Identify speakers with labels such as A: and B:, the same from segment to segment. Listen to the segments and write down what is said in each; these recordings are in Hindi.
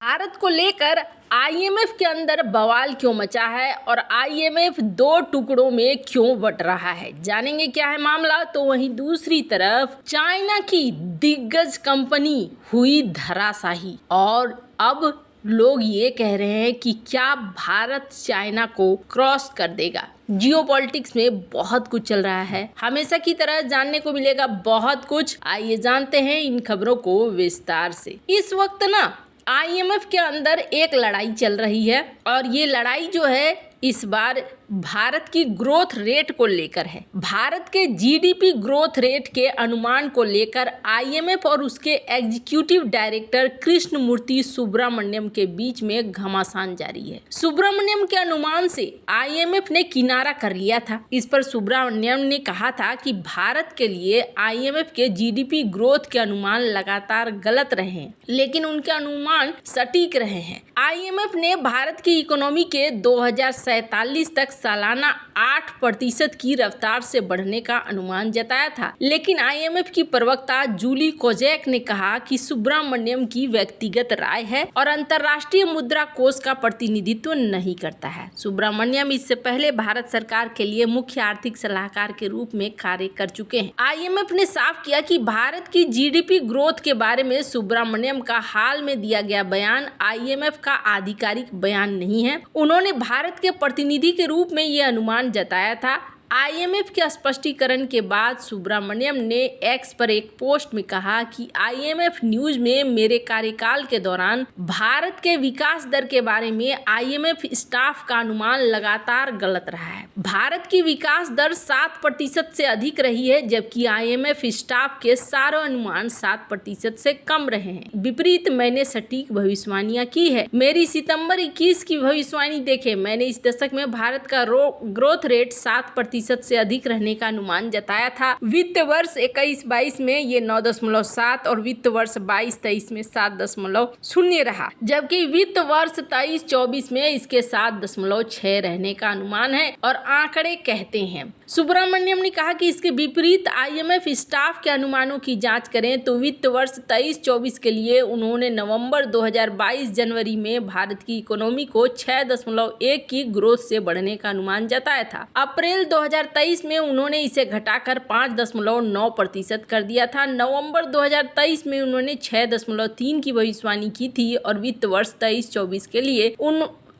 A: भारत को लेकर आईएमएफ के अंदर बवाल क्यों मचा है और आईएमएफ दो टुकड़ों में क्यों बंट रहा है, जानेंगे क्या है मामला। तो वहीं दूसरी तरफ चाइना की दिग्गज कंपनी हुई धराशायी और अब लोग ये कह रहे हैं कि क्या भारत चाइना को क्रॉस कर देगा। जियोपॉलिटिक्स में बहुत कुछ चल रहा है, हमेशा की तरह जानने को मिलेगा बहुत कुछ। आइए जानते हैं इन खबरों को विस्तार से। इस वक्त ना आईएमएफ के अंदर एक लड़ाई चल रही है और ये लड़ाई जो है इस बार भारत की ग्रोथ रेट को लेकर है। भारत के जीडीपी ग्रोथ रेट के अनुमान को लेकर आईएमएफ और उसके एग्जीक्यूटिव डायरेक्टर कृष्णमूर्ति सुब्रमण्यम के बीच में घमासान जारी है। सुब्रमण्यम के अनुमान से आईएमएफ ने किनारा कर लिया था। इस पर सुब्रमण्यम ने कहा था कि भारत के लिए आईएमएफ के जीडीपी ग्रोथ के अनुमान लगातार गलत रहे हैं, लेकिन उनके अनुमान सटीक रहे हैं। आईएमएफ ने भारत की इकोनॉमी के 2047 तक सालाना 8% की रफ्तार से बढ़ने का अनुमान जताया था, लेकिन आईएमएफ की प्रवक्ता जूली कोजेक ने कहा कि सुब्रमण्यम की व्यक्तिगत राय है और अंतर्राष्ट्रीय मुद्रा कोष का प्रतिनिधित्व नहीं करता है। सुब्रमण्यम इससे पहले भारत सरकार के लिए मुख्य आर्थिक सलाहकार के रूप में कार्य कर चुके हैं। आईएमएफ ने साफ किया कि भारत की जीडीपी ग्रोथ के बारे में सुब्रमण्यम का हाल में दिया गया बयान आईएमएफ का आधिकारिक बयान नहीं है। उन्होंने भारत के प्रतिनिधि के रूप में ये अनुमान जताया था। आईएमएफ के स्पष्टीकरण के बाद सुब्रमण्यम ने एक्स पर एक पोस्ट में कहा कि आईएमएफ न्यूज में मेरे कार्यकाल के दौरान भारत के विकास दर के बारे में आईएमएफ स्टाफ का अनुमान लगातार गलत रहा है। भारत की विकास दर 7% से अधिक रही है, जबकि आईएमएफ स्टाफ के सारे अनुमान 7% से कम रहे हैं। विपरीत मैंने सटीक भविष्यवाणियां की है। मेरी सितंबर 21 की भविष्यवाणी देखें। मैंने इस दशक में भारत का ग्रोथ रेट 7% से अधिक रहने का अनुमान जताया था। वित्त वर्ष 21-22 में ये 9.7 और वित्त वर्ष 22-23 में 7.0 रहा, जबकि वित्त वर्ष 23-24 में इसके 7.6 रहने का अनुमान है और आंकड़े कहते हैं। सुब्रमण्यम ने कहा कि इसके विपरीत आईएमएफ स्टाफ के अनुमानों की जांच करें तो वित्त वर्ष 23-24 के लिए उन्होंने नवंबर 2022 जनवरी में भारत की इकोनॉमी को 6.1 की ग्रोथ से बढ़ने का अनुमान जताया था। अप्रैल 2023 में उन्होंने इसे घटाकर 5.9% कर दिया था। नवंबर 2023 में उन्होंने 6.3 की भविष्यवाणी की थी और वित्त वर्ष 23-24 के लिए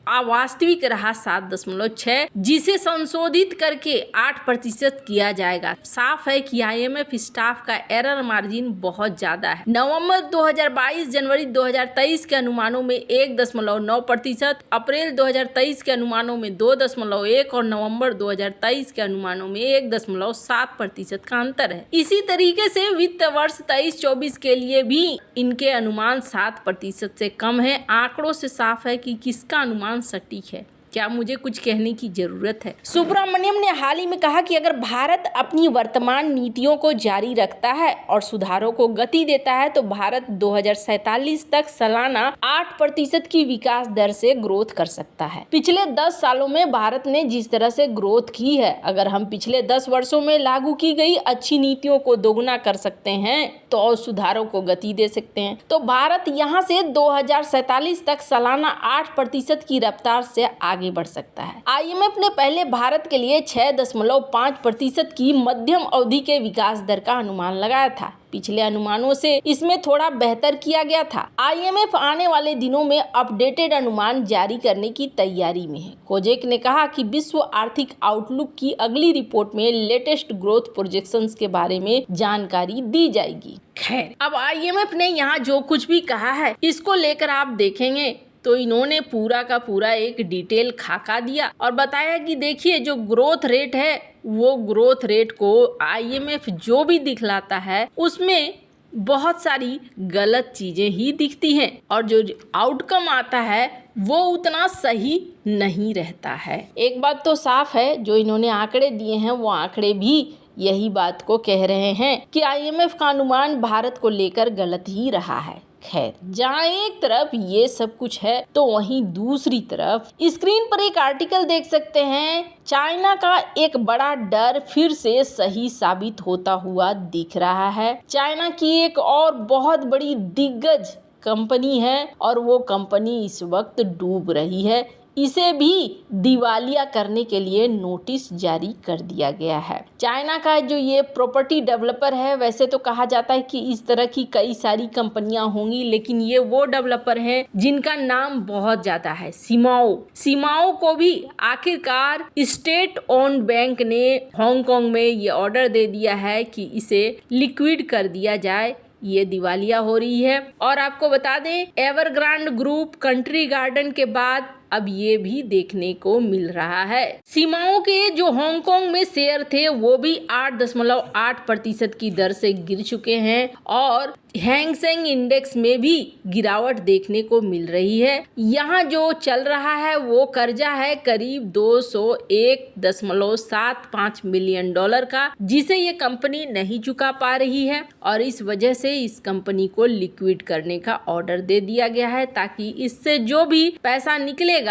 A: वास्तविक रहा 7.6, जिसे संशोधित करके 8% किया जाएगा। साफ है कि आईएमएफ स्टाफ का एरर मार्जिन बहुत ज्यादा है। नवंबर 2022 जनवरी 2023 के अनुमानों में 1.9%, अप्रैल 2023 के अनुमानों में 2.1 और नवंबर 2023 के अनुमानों में 1.7% का अंतर है। इसी तरीके से वित्त वर्ष 23-24 के लिए भी इनके अनुमान 7% से कम है। आंकड़ों से साफ है कि किसका अनुमान सटीक है। क्या मुझे कुछ कहने की जरूरत है? सुब्रमण्यम ने हाल ही में कहा कि अगर भारत अपनी वर्तमान नीतियों को जारी रखता है और सुधारों को गति देता है तो भारत 2047 तक सालाना 8% की विकास दर से ग्रोथ कर सकता है। पिछले 10 सालों में भारत ने जिस तरह से ग्रोथ की है, अगर हम पिछले 10 वर्षों में लागू की गई अच्छी नीतियों को दोगुना कर सकते हैं तो और सुधारों को गति दे सकते हैं, तो भारत यहाँ से 2047 तक सालाना 8% की रफ्तार से आगे बढ़ सकता है। आईएमएफ ने पहले भारत के लिए 6.5% की मध्यम अवधि के विकास दर का अनुमान लगाया था। पिछले अनुमानों से इसमें थोड़ा बेहतर किया गया था। आईएमएफ आने वाले दिनों में अपडेटेड अनुमान जारी करने की तैयारी में है। कोजेक ने कहा कि विश्व आर्थिक आउटलुक की अगली रिपोर्ट में लेटेस्ट ग्रोथ प्रोजेक्शंस के बारे में जानकारी दी जाएगी। खैर, अब आईएमएफ ने यहाँ जो कुछ भी कहा है इसको लेकर आप देखेंगे तो इन्होंने पूरा का पूरा एक डिटेल खाका दिया और बताया कि देखिए जो ग्रोथ रेट है वो ग्रोथ रेट को आईएमएफ जो भी दिखलाता है उसमें बहुत सारी गलत चीजें ही दिखती हैं और जो आउटकम आता है वो उतना सही नहीं रहता है। एक बात तो साफ है, जो इन्होंने आंकड़े दिए हैं वो आंकड़े भी यही बात को कह रहे हैं कि आईएमएफ का अनुमान भारत को लेकर गलत ही रहा है। खैर, जहाँ एक तरफ ये सब कुछ है तो वहीं दूसरी तरफ स्क्रीन पर एक आर्टिकल देख सकते हैं। चाइना का एक बड़ा डर फिर से सही साबित होता हुआ दिख रहा है। चाइना की एक और बहुत बड़ी दिग्गज कंपनी है और वो कंपनी इस वक्त डूब रही है। इसे भी दिवालिया करने के लिए नोटिस जारी कर दिया गया है। चाइना का जो ये प्रॉपर्टी डेवलपर है, वैसे तो कहा जाता है कि इस तरह की कई सारी कंपनियां होंगी, लेकिन ये वो डेवलपर हैं जिनका नाम बहुत ज्यादा है, सिमाओ को भी आखिरकार स्टेट ओन्ड बैंक ने हांगकांग में ये ऑर्डर दे दिया है कि इसे लिक्विड कर दिया जाए। ये दिवालिया हो रही है। और आपको बता दें, एवरग्रांड ग्रुप, कंट्री गार्डन के बाद अब ये भी देखने को मिल रहा है। सीमाओं के जो हांगकांग में शेयर थे वो भी 8.8% की दर से गिर चुके हैं और हैंग सेंग इंडेक्स में भी गिरावट देखने को मिल रही है। यहाँ जो चल रहा है वो कर्जा है करीब 201.75 मिलियन डॉलर का, जिसे ये कंपनी नहीं चुका पा रही है और इस वजह से इस कंपनी को लिक्विड करने का ऑर्डर दे दिया गया है, ताकि इससे जो भी पैसा निकलेगा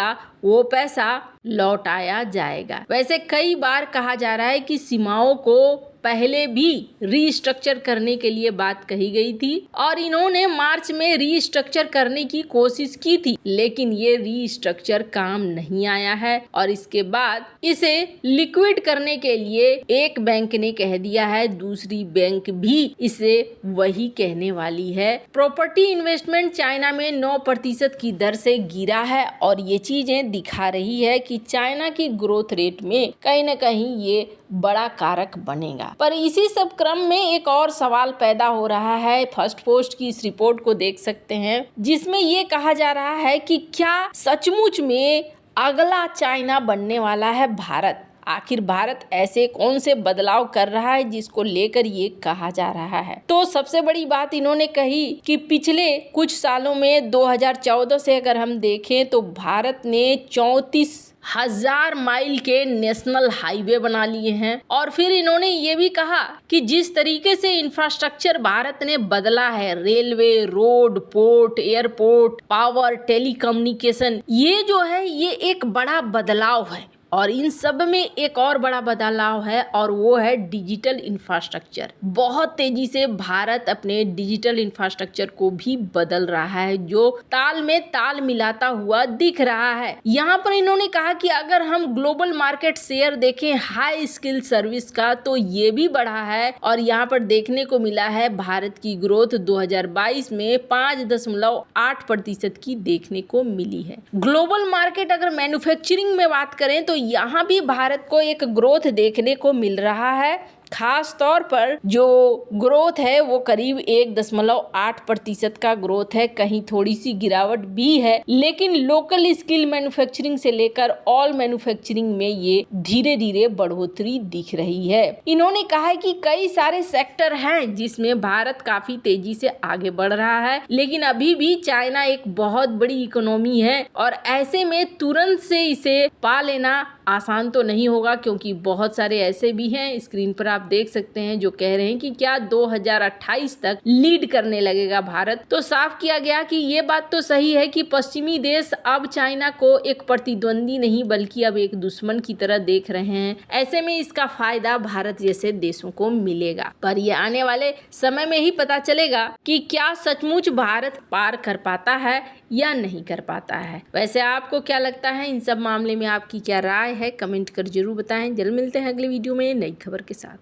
A: वो पैसा लौटाया जाएगा। वैसे कई बार कहा जा रहा है कि सीमाओं को पहले भी रीस्ट्रक्चर करने के लिए बात कही गई थी और इन्होंने मार्च में रीस्ट्रक्चर करने की कोशिश की थी, लेकिन ये रीस्ट्रक्चर काम नहीं आया है और इसके बाद इसे लिक्विड करने के लिए एक बैंक ने कह दिया है, दूसरी बैंक भी इसे वही कहने वाली है। प्रॉपर्टी इन्वेस्टमेंट चाइना में 9% की दर से गिरा है और ये चीजें दिखा रही है कि चाइना की ग्रोथ रेट में कहीं न कहीं ये बड़ा कारक बनेगा। पर इसी सब क्रम में एक और सवाल पैदा हो रहा है। फर्स्ट पोस्ट की इस रिपोर्ट को देख सकते हैं, जिसमें ये कहा जा रहा है कि क्या सचमुच में अगला चाइना बनने वाला है भारत। आखिर भारत ऐसे कौन से बदलाव कर रहा है जिसको लेकर ये कहा जा रहा है। तो सबसे बड़ी बात इन्होंने कही कि पिछले कुछ सालों में 2014 से अगर हम देखें तो भारत ने 34,000 माइल के नेशनल हाईवे बना लिए हैं। और फिर इन्होंने ये भी कहा कि जिस तरीके से इंफ्रास्ट्रक्चर भारत ने बदला है, railway, road, port, airport, power, telecommunication, ये जो है ये एक बड़ा बदलाव है। और इन सब में एक और बड़ा बदलाव है और वो है डिजिटल इंफ्रास्ट्रक्चर। बहुत तेजी से भारत अपने डिजिटल इंफ्रास्ट्रक्चर को भी बदल रहा है, जो ताल में ताल मिलाता हुआ दिख रहा है। यहाँ पर इन्होंने कहा कि अगर हम ग्लोबल मार्केट शेयर देखें हाई स्किल सर्विस का, तो ये भी बढ़ा है और यहाँ पर देखने को मिला है भारत की ग्रोथ 2022 में 5.8% की देखने को मिली है। ग्लोबल मार्केट अगर मैन्युफैक्चरिंग में बात करें तो यहाँ भी भारत को एक ग्रोथ देखने को मिल रहा है। खास तौर पर जो ग्रोथ है वो करीब 1.8% का ग्रोथ है। कहीं थोड़ी सी गिरावट भी है, लेकिन लोकल स्किल मैन्युफैक्चरिंग से लेकर ऑल मैन्युफैक्चरिंग में ये धीरे धीरे बढ़ोतरी दिख रही है। इन्होंने कहा है कि कई सारे सेक्टर हैं जिसमें भारत काफी तेजी से आगे बढ़ रहा है, लेकिन अभी भी चाइना एक बहुत बड़ी इकोनॉमी है और ऐसे में तुरंत से इसे पा लेना आसान तो नहीं होगा, क्योंकि बहुत सारे ऐसे भी हैं, स्क्रीन पर आप देख सकते हैं, जो कह रहे हैं कि क्या 2028 तक लीड करने लगेगा भारत। तो साफ किया गया कि ये बात तो सही है कि पश्चिमी देश अब चाइना को एक प्रतिद्वंदी नहीं बल्कि अब एक दुश्मन की तरह देख रहे हैं। ऐसे में इसका फायदा भारत जैसे देशों को मिलेगा, पर ये आने वाले समय में ही पता चलेगा कि क्या सचमुच भारत पार कर पाता है या नहीं कर पाता है। वैसे आपको क्या लगता है, इन सब मामले में आपकी क्या राय है, कमेंट कर जरूर बताएं। जल्द मिलते हैं अगले वीडियो में नई खबर के साथ।